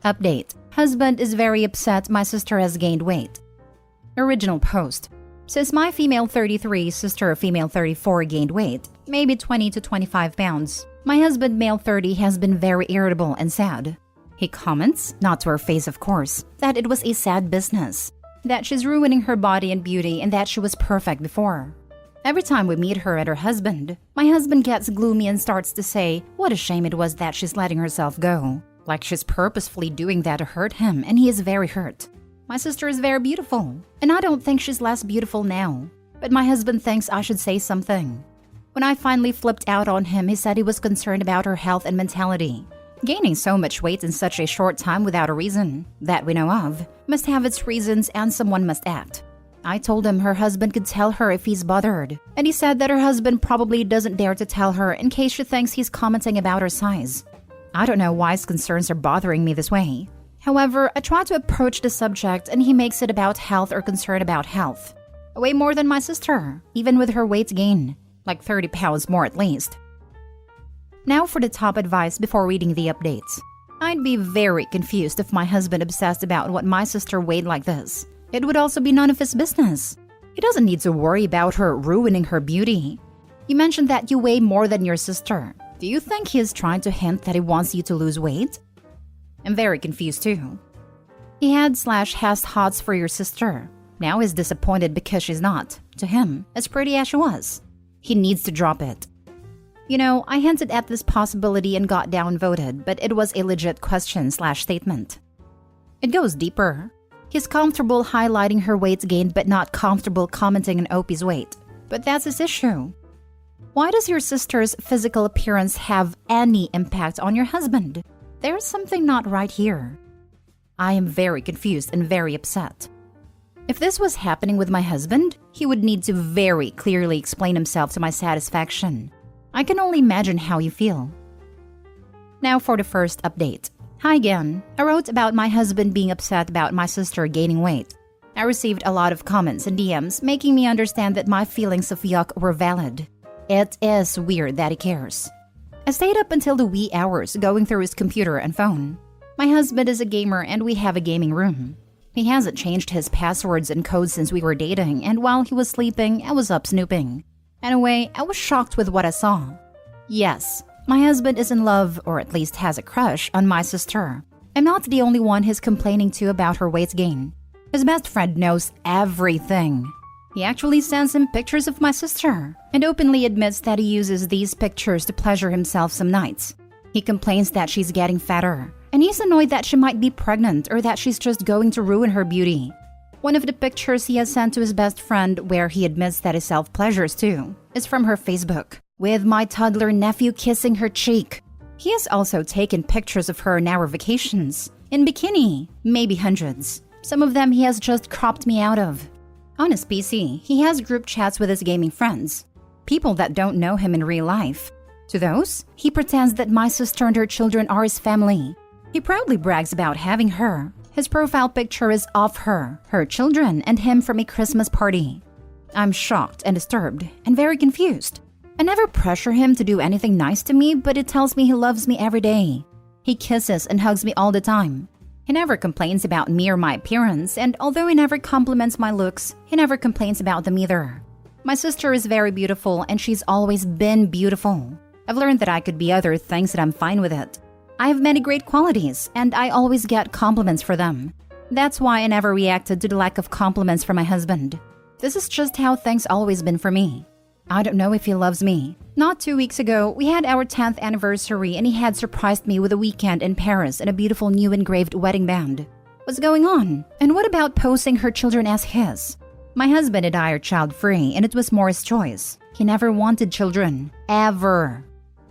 Update. Husband is very upset my sister has gained weight. Original post. Since my female 33 sister female 34 gained weight, maybe 20 to 25 pounds, my husband male 30 has been very irritable and sad. He comments, not to her face of course, that it was a sad business, that she's ruining her body and beauty and that she was perfect before. Every time we meet her and her husband, my husband gets gloomy and starts to say what a shame it was that she's letting herself go. Like she's purposefully doing that to hurt him, and he is very hurt. My sister is very beautiful, and I don't think she's less beautiful now. But my husband thinks I should say something. When I finally flipped out on him, he said he was concerned about her health and mentality. Gaining so much weight in such a short time without a reason, that we know of, must have its reasons and someone must act. I told him her husband could tell her if he's bothered, and he said that her husband probably doesn't dare to tell her in case she thinks he's commenting about her size. I don't know why his concerns are bothering me this way. However, I try to approach the subject and he makes it about health or concern about health. Way more than my sister, even with her weight gain, like 30 pounds more at least. Now for the top advice before reading the updates. I'd be very confused if my husband obsessed about what my sister weighed like this. It would also be none of his business. He doesn't need to worry about her ruining her beauty. You mentioned that you weigh more than your sister. Do you think he is trying to hint that he wants you to lose weight? I'm very confused too. He had/has hots for your sister. Now he's disappointed because she's not, to him, as pretty as she was. He needs to drop it. You know, I hinted at this possibility and got downvoted, but it was a legit question/statement. It goes deeper. He's comfortable highlighting her weight gain but not comfortable commenting on Opie's weight. But that's his issue. Why does your sister's physical appearance have any impact on your husband? There's something not right here. I am very confused and very upset. If this was happening with my husband, he would need to very clearly explain himself to my satisfaction. I can only imagine how you feel. Now for the first update. Hi again. I wrote about my husband being upset about my sister gaining weight. I received a lot of comments and DMs making me understand that my feelings of yuck were valid. It is weird that he cares. I stayed up until the wee hours going through his computer and phone. My husband is a gamer and we have a gaming room. He hasn't changed his passwords and codes since we were dating, and while he was sleeping, I was up snooping. Anyway, I was shocked with what I saw. Yes, my husband is in love, or at least has a crush, on my sister. I'm not the only one he's complaining to about her weight gain. His best friend knows everything. He actually sends him pictures of my sister and openly admits that he uses these pictures to pleasure himself some nights. He complains that she's getting fatter, and he's annoyed that she might be pregnant or that she's just going to ruin her beauty. One of the pictures he has sent to his best friend, where he admits that he self-pleasures too, is from her Facebook, with my toddler nephew kissing her cheek. He has also taken pictures of her on our vacations, in bikini, maybe hundreds. Some of them he has just cropped me out of. On his PC, he has group chats with his gaming friends, people that don't know him in real life. To those, he pretends that my sister and her children are his family. He proudly brags about having her. His profile picture is of her, her children, and him from a Christmas party. I'm shocked and disturbed and very confused. I never pressure him to do anything nice to me, but it tells me he loves me every day. He kisses and hugs me all the time. He never complains about me or my appearance, and although he never compliments my looks, he never complains about them either. My sister is very beautiful, and she's always been beautiful. I've learned that I could be other things and I'm fine with it. I have many great qualities, and I always get compliments for them. That's why I never reacted to the lack of compliments from my husband. This is just how things always been for me. I don't know if he loves me. Not 2 weeks ago, we had our 10th anniversary and he had surprised me with a weekend in Paris and a beautiful new engraved wedding band. What's going on? And what about posing her children as his? My husband and I are child-free, and it was more his choice. He never wanted children. Ever.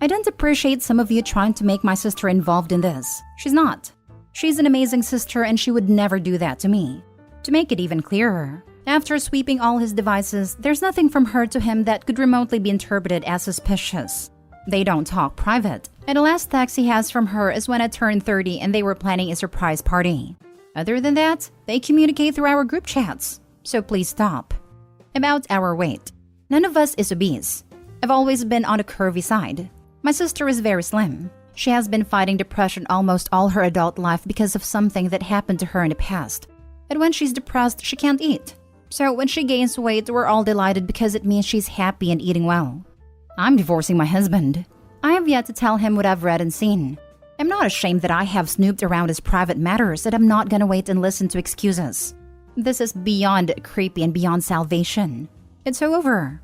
I don't appreciate some of you trying to make my sister involved in this. She's not. She's an amazing sister and she would never do that to me. To make it even clearer, after sweeping all his devices, there's nothing from her to him that could remotely be interpreted as suspicious. They don't talk private, and the last text he has from her is when I turned 30 and they were planning a surprise party. Other than that, they communicate through our group chats, so please stop. About our weight. None of us is obese. I've always been on the curvy side. My sister is very slim. She has been fighting depression almost all her adult life because of something that happened to her in the past. And when she's depressed, she can't eat. So when she gains weight, we're all delighted because it means she's happy and eating well. I'm divorcing my husband. I have yet to tell him what I've read and seen. I'm not ashamed that I have snooped around his private matters, and I'm not gonna wait and listen to excuses. This is beyond creepy and beyond salvation. It's over.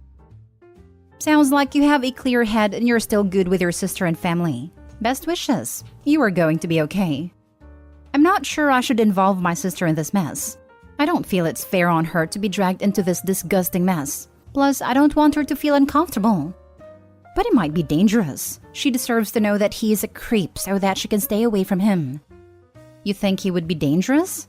Sounds like you have a clear head and you're still good with your sister and family. Best wishes. You are going to be okay. I'm not sure I should involve my sister in this mess. I don't feel it's fair on her to be dragged into this disgusting mess. Plus, I don't want her to feel uncomfortable. But it might be dangerous. She deserves to know that he is a creep so that she can stay away from him. You think he would be dangerous?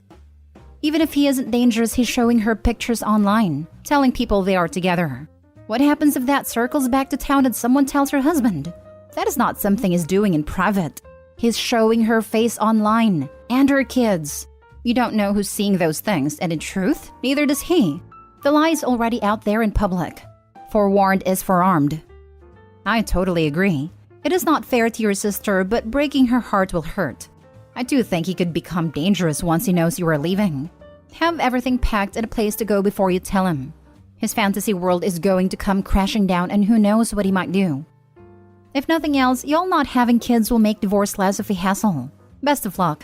Even if he isn't dangerous, he's showing her pictures online, telling people they are together. What happens if that circles back to town and someone tells her husband? That is not something he's doing in private. He's showing her face online, and her kids. You don't know who's seeing those things, and in truth, neither does he. The lie is already out there in public. Forewarned is forearmed. I totally agree. It is not fair to your sister, but breaking her heart will hurt. I do think he could become dangerous once he knows you are leaving. Have everything packed and a place to go before you tell him. His fantasy world is going to come crashing down, and who knows what he might do. If nothing else, y'all not having kids will make divorce less of a hassle. Best of luck.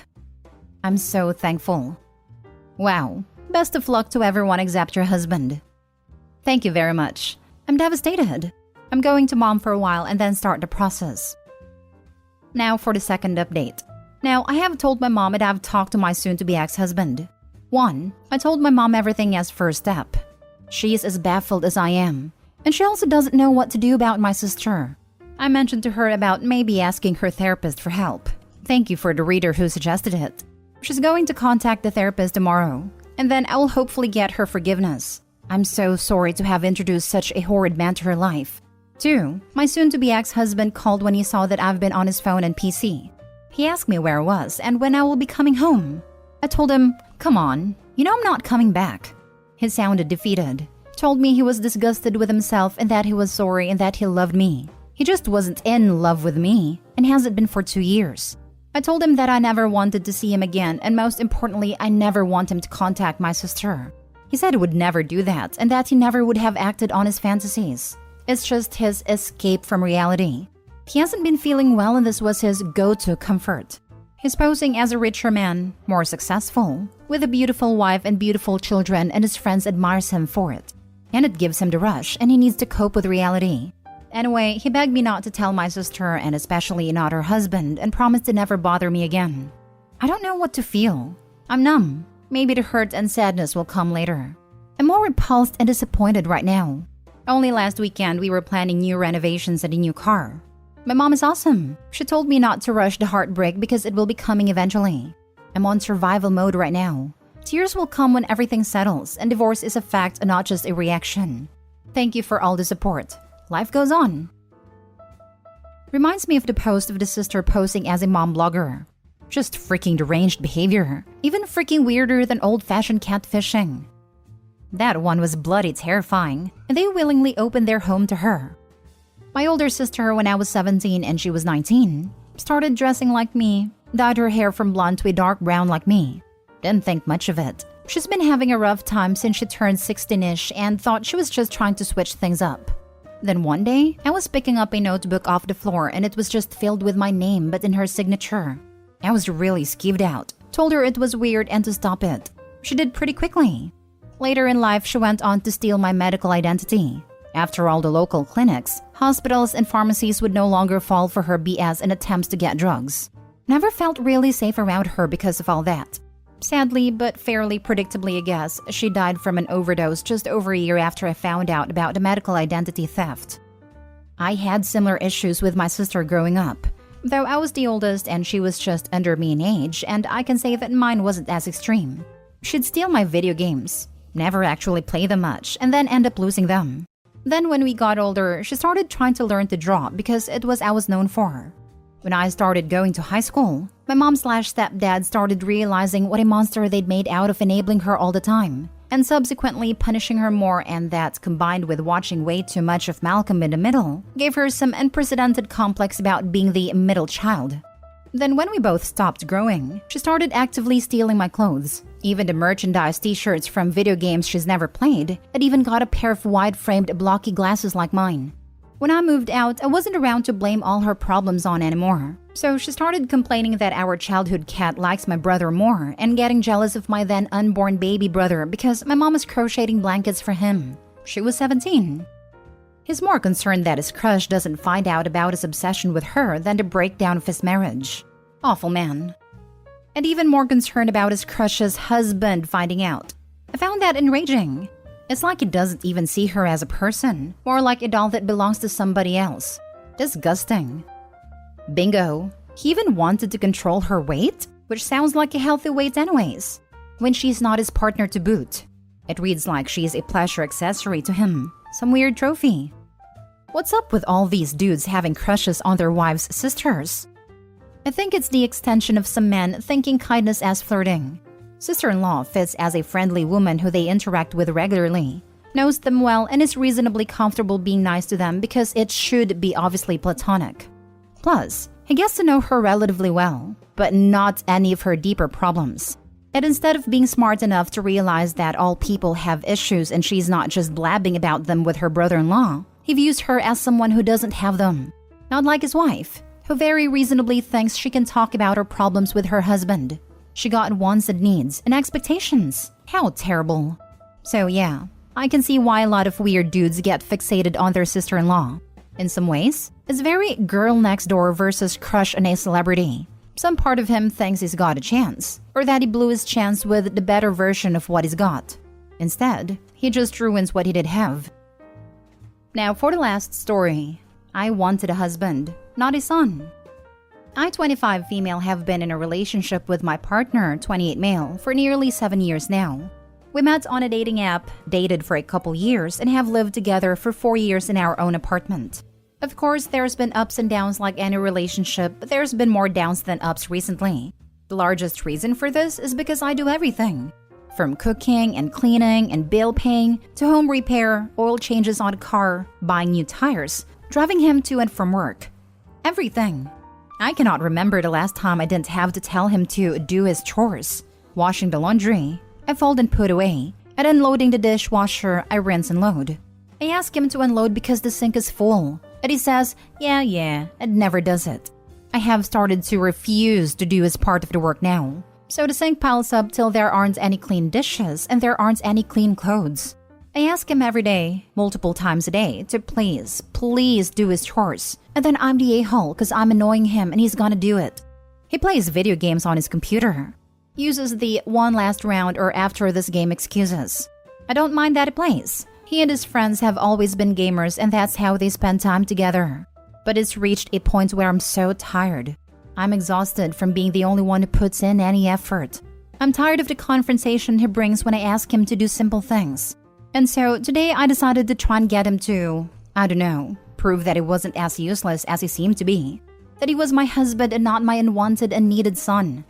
I'm so thankful. Wow. Best of luck to everyone except your husband. Thank you very much. I'm devastated. I'm going to mom for a while and then start the process. Now for the second update. Now, I have told my mom and I've talked to my soon-to-be ex-husband. 1. I told my mom everything as first step. She is as baffled as I am. And she also doesn't know what to do about my sister. I mentioned to her about maybe asking her therapist for help. Thank you for the reader who suggested it. She's going to contact the therapist tomorrow, and then I will hopefully get her forgiveness. I'm so sorry to have introduced such a horrid man to her life. 2. My soon-to-be ex-husband called when he saw that I've been on his phone and PC. He asked me where I was and when I will be coming home. I told him, come on, you know I'm not coming back. He sounded defeated. Told me he was disgusted with himself and that he was sorry and that he loved me. He just wasn't in love with me, and hasn't been for 2 years. I told him that I never wanted to see him again, and most importantly, I never want him to contact my sister. He said he would never do that, and that he never would have acted on his fantasies. It's just his escape from reality. He hasn't been feeling well, and this was his go-to comfort. He's posing as a richer man, more successful, with a beautiful wife and beautiful children, and his friends admires him for it. And it gives him the rush, and he needs to cope with reality. Anyway, he begged me not to tell my sister and especially not her husband and promised to never bother me again. I don't know what to feel. I'm numb. Maybe the hurt and sadness will come later. I'm more repulsed and disappointed right now. Only last weekend we were planning new renovations and a new car. My mom is awesome. She told me not to rush the heartbreak because it will be coming eventually. I'm on survival mode right now. Tears will come when everything settles, and divorce is a fact and not just a reaction. Thank you for all the support. Life goes on. Reminds me of the post of the sister posing as a mom blogger. Just freaking deranged behavior. Even freaking weirder than old-fashioned catfishing. That one was bloody terrifying, and they willingly opened their home to her. My older sister, when I was 17 and she was 19, started dressing like me, dyed her hair from blonde to a dark brown like me. Didn't think much of it. She's been having a rough time since she turned 16-ish and thought she was just trying to switch things up. Then one day, I was picking up a notebook off the floor and it was just filled with my name but in her signature. I was really skeeved out, told her it was weird and to stop it. She did pretty quickly. Later in life, she went on to steal my medical identity. After all, the local clinics, hospitals, and pharmacies would no longer fall for her BS and attempts to get drugs. Never felt really safe around her because of all that. Sadly, but fairly predictably, I guess, she died from an overdose just over a year after I found out about the medical identity theft. I had similar issues with my sister growing up, though I was the oldest and she was just under me in age, and I can say that mine wasn't as extreme. She'd steal my video games, never actually play them much, and then end up losing them. Then when we got older, she started trying to learn to draw because it was I was known for. When I started going to high school, my mom/stepdad started realizing what a monster they'd made out of enabling her all the time. and subsequently punishing her more, and that, combined with watching way too much of Malcolm in the Middle, gave her some unprecedented complex about being the middle child. Then when we both stopped growing, she started actively stealing my clothes, even the merchandise t-shirts from video games she's never played, and even got a pair of wide-framed blocky glasses like mine. When I moved out, I wasn't around to blame all her problems on anymore. So she started complaining that our childhood cat likes my brother more and getting jealous of my then unborn baby brother because my mom is crocheting blankets for him. She was 17. He's more concerned that his crush doesn't find out about his obsession with her than the breakdown of his marriage. Awful man. And even more concerned about his crush's husband finding out. I found that enraging. It's like he doesn't even see her as a person, more like a doll that belongs to somebody else. Disgusting. Bingo. He even wanted to control her weight, which sounds like a healthy weight anyways, when she's not his partner to boot. It reads like she's a pleasure accessory to him, some weird trophy. What's up with all these dudes having crushes on their wives' sisters? I think it's the extension of some men thinking kindness as flirting. Sister-in-law fits as a friendly woman who they interact with regularly, knows them well, and is reasonably comfortable being nice to them because it should be obviously platonic. Plus, he gets to know her relatively well, but not any of her deeper problems. And instead of being smart enough to realize that all people have issues and she's not just blabbing about them with her brother-in-law, he views her as someone who doesn't have them. Not like his wife, who very reasonably thinks she can talk about her problems with her husband. She got wants and needs and expectations. How terrible. So yeah, I can see why a lot of weird dudes get fixated on their sister-in-law. In some ways, it's very girl next door versus crush on a celebrity. Some part of him thinks he's got a chance, or that he blew his chance with the better version of what he's got. Instead, he just ruins what he did have. Now for the last story. I wanted a husband, not a son. I, 25 female, have been in a relationship with my partner, 28 male, for nearly 7 years now. We met on a dating app, dated for a couple years, and have lived together for 4 years in our own apartment. Of course, there's been ups and downs like any relationship, but there's been more downs than ups recently. The largest reason for this is because I do everything. From cooking and cleaning and bill paying, to home repair, oil changes on a car, buying new tires, driving him to and from work. Everything. I cannot remember the last time I didn't have to tell him to do his chores. Washing the laundry, I fold and put away, and unloading the dishwasher, I rinse and load. I ask him to unload because the sink is full, and he says, yeah, and never does it. I have started to refuse to do his part of the work now. So the sink piles up till there aren't any clean dishes and there aren't any clean clothes. I ask him every day, multiple times a day, to please do his chores. And then I'm the a-hole because I'm annoying him and he's gonna do it. He plays video games on his computer. Uses the one last round or after this game excuses. I don't mind that he plays. He and his friends have always been gamers and that's how they spend time together. But it's reached a point where I'm so tired. I'm exhausted from being the only one who puts in any effort. I'm tired of the confrontation he brings when I ask him to do simple things. And so today I decided to try and get him to, I don't know, prove that he wasn't as useless as he seemed to be. That he was my husband and not my unwanted and needed son.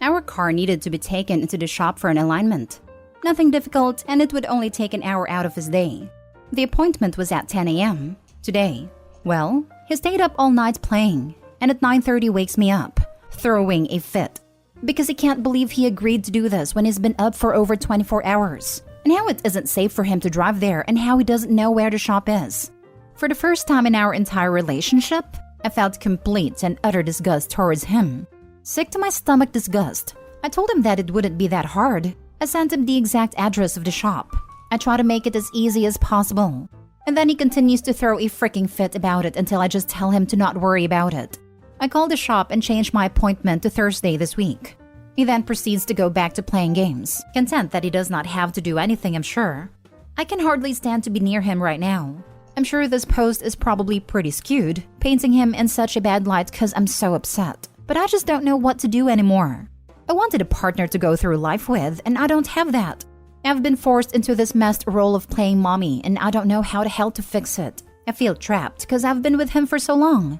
Our car needed to be taken into the shop for an alignment. Nothing difficult, and it would only take an hour out of his day. The appointment was at 10 a.m. today. Well, he stayed up all night playing, and at 9:30 wakes me up, throwing a fit. Because he can't believe he agreed to do this when he's been up for over 24 hours. And how it isn't safe for him to drive there and how he doesn't know where the shop is. For the first time in our entire relationship, I felt complete and utter disgust towards him. Sick to my stomach disgust. I told him that it wouldn't be that hard. I sent him the exact address of the shop. I try to make it as easy as possible. And then he continues to throw a freaking fit about it until I just tell him to not worry about it. I called the shop and changed my appointment to Thursday this week. He then proceeds to go back to playing games, content that he does not have to do anything, I'm sure. I can hardly stand to be near him right now. I'm sure this post is probably pretty skewed, painting him in such a bad light because I'm so upset. But I just don't know what to do anymore. I wanted a partner to go through life with, and I don't have that. I've been forced into this messed role of playing mommy, and I don't know how the hell to fix it. I feel trapped because I've been with him for so long.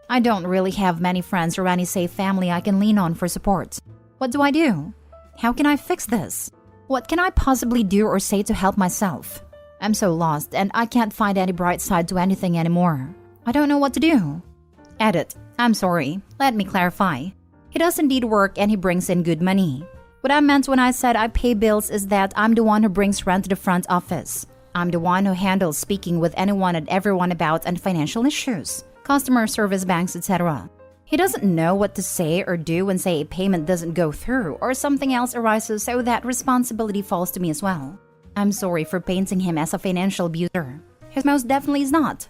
I don't really have many friends or any safe family I can lean on for support. What do I do? How can I fix this? What can I possibly do or say to help myself? I'm so lost and I can't find any bright side to anything anymore. I don't know what to do. Edit. I'm sorry. Let me clarify. He does indeed work and he brings in good money. What I meant when I said I pay bills is that I'm the one who brings rent to the front office. I'm the one who handles speaking with anyone and everyone about and financial issues, customer service, banks, etc. He doesn't know what to say or do when, say, a payment doesn't go through or something else arises, so that responsibility falls to me as well. I'm sorry for painting him as a financial abuser. He most definitely is not.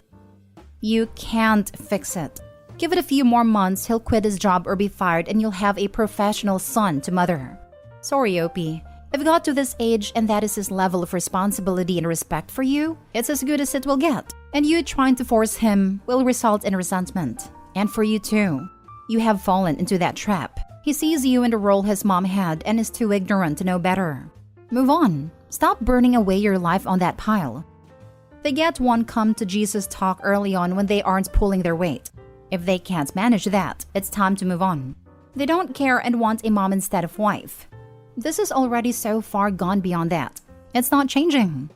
You can't fix it. Give it a few more months, he'll quit his job or be fired and you'll have a professional son to mother. Sorry, Opie. I've got to this age and that is his level of responsibility and respect for you. It's as good as it will get. And you trying to force him will result in resentment. And for you too. You have fallen into that trap. He sees you in the role his mom had and is too ignorant to know better. Move on. Stop burning away your life on that pile. They get one come to Jesus talk early on when they aren't pulling their weight. If they can't manage that, it's time to move on. They don't care and want a mom instead of wife. This is already so far gone beyond that. It's not changing.